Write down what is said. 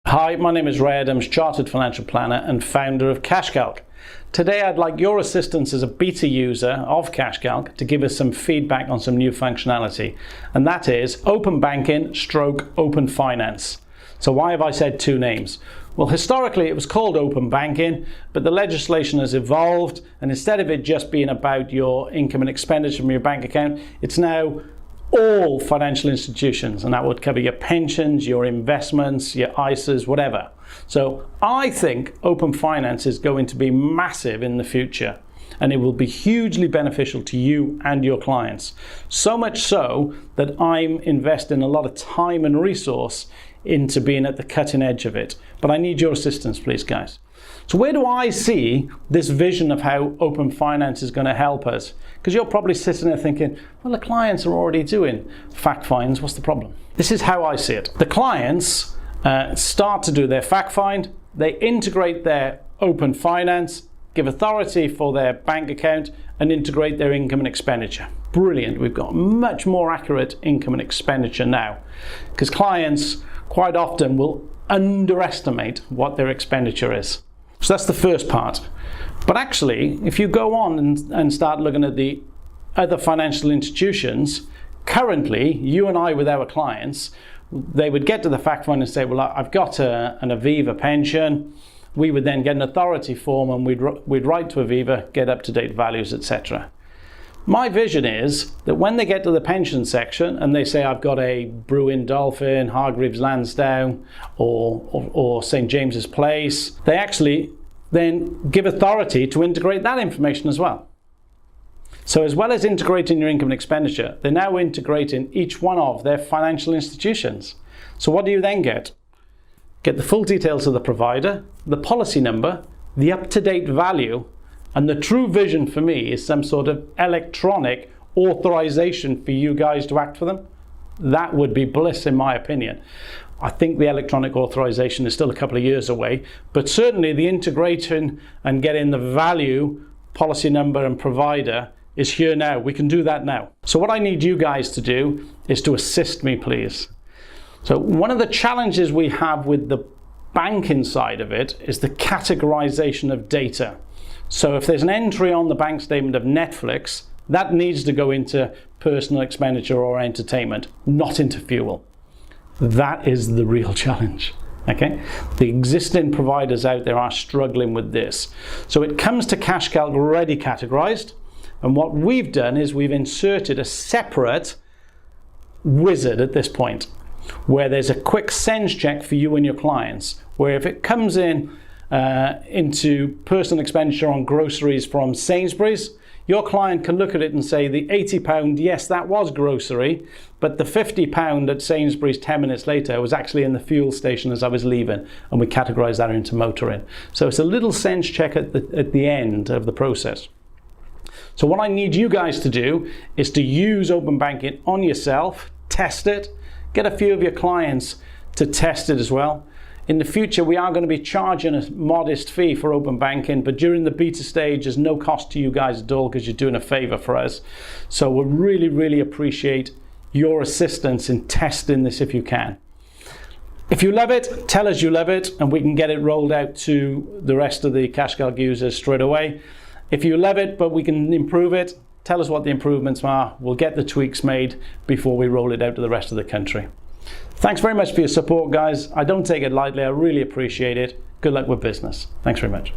Hi, my name is Ray Adams, Chartered Financial Planner and founder of CashCalc. Today I'd like your assistance as a beta user of CashCalc to give us some feedback on some new functionality, and that is Open Banking / Open Finance. So why have I said two names? Well, historically it was called Open Banking, but the legislation has evolved, and instead of it just being about your income and expenditure from your bank account, it's now all financial institutions, and that would cover your pensions, your investments, your ISAs, whatever. So I think Open Finance is going to be massive in the future, and it will be hugely beneficial to you and your clients. So much so that I'm investing a lot of time and resource into being at the cutting edge of it. But I need your assistance, please, guys. So where do I see this vision of how Open Finance is going to help us? Because you're probably sitting there thinking, well, the clients are already doing fact finds, what's the problem? This is how I see it. The clients start to do their fact find, they integrate their Open Finance, give authority for their bank account, and integrate their income and expenditure. Brilliant, we've got much more accurate income and expenditure now, because clients quite often will underestimate what their expenditure is. So that's the first part. But actually, if you go on and start looking at the other financial institutions, currently, you and I with our clients, they would get to the fact find and say, well, I've got an Aviva pension. We would then get an authority form and we'd write to Aviva, get up-to-date values, etc. My vision is that when they get to the pension section and they say, I've got a Brewin Dolphin, Hargreaves Lansdown, or St. James's Place, they actually then give authority to integrate that information as well. So as well as integrating your income and expenditure, they're now integrating each one of their financial institutions. So what do you then get? Get the full details of the provider, the policy number, the up-to-date value, and the true vision for me is some sort of electronic authorization for you guys to act for them. That would be bliss in my opinion. I think the electronic authorization is still a couple of years away, but certainly the integration and getting the value, policy number and provider is here now. We can do that now. So what I need you guys to do is to assist me, please. So one of the challenges we have with the banking side of it is the categorization of data. So if there's an entry on the bank statement of Netflix, that needs to go into personal expenditure or entertainment, not into fuel. That is the real challenge, okay? The existing providers out there are struggling with this. So it comes to CashCalc already categorized, and what we've done is we've inserted a separate wizard at this point, where there's a quick sense check for you and your clients, where if it comes in into personal expenditure on groceries from Sainsbury's, your client can look at it and say the £80, yes, that was grocery, but the £50 at Sainsbury's 10 minutes later was actually in the fuel station as I was leaving, and we categorize that into motoring. So it's a little sense check at the end of the process. So what I need you guys to do is to use Open Banking on yourself, test it, get a few of your clients to test it as well. In the future, we are going to be charging a modest fee for Open Banking, but during the beta stage, there's no cost to you guys at all because you're doing a favor for us. So we really, really appreciate your assistance in testing this if you can. If you love it, tell us you love it, and we can get it rolled out to the rest of the CashCalc users straight away. If you love it, but we can improve it, tell us what the improvements are. We'll get the tweaks made before we roll it out to the rest of the country. Thanks very much for your support, guys. I don't take it lightly. I really appreciate it. Good luck with business. Thanks very much.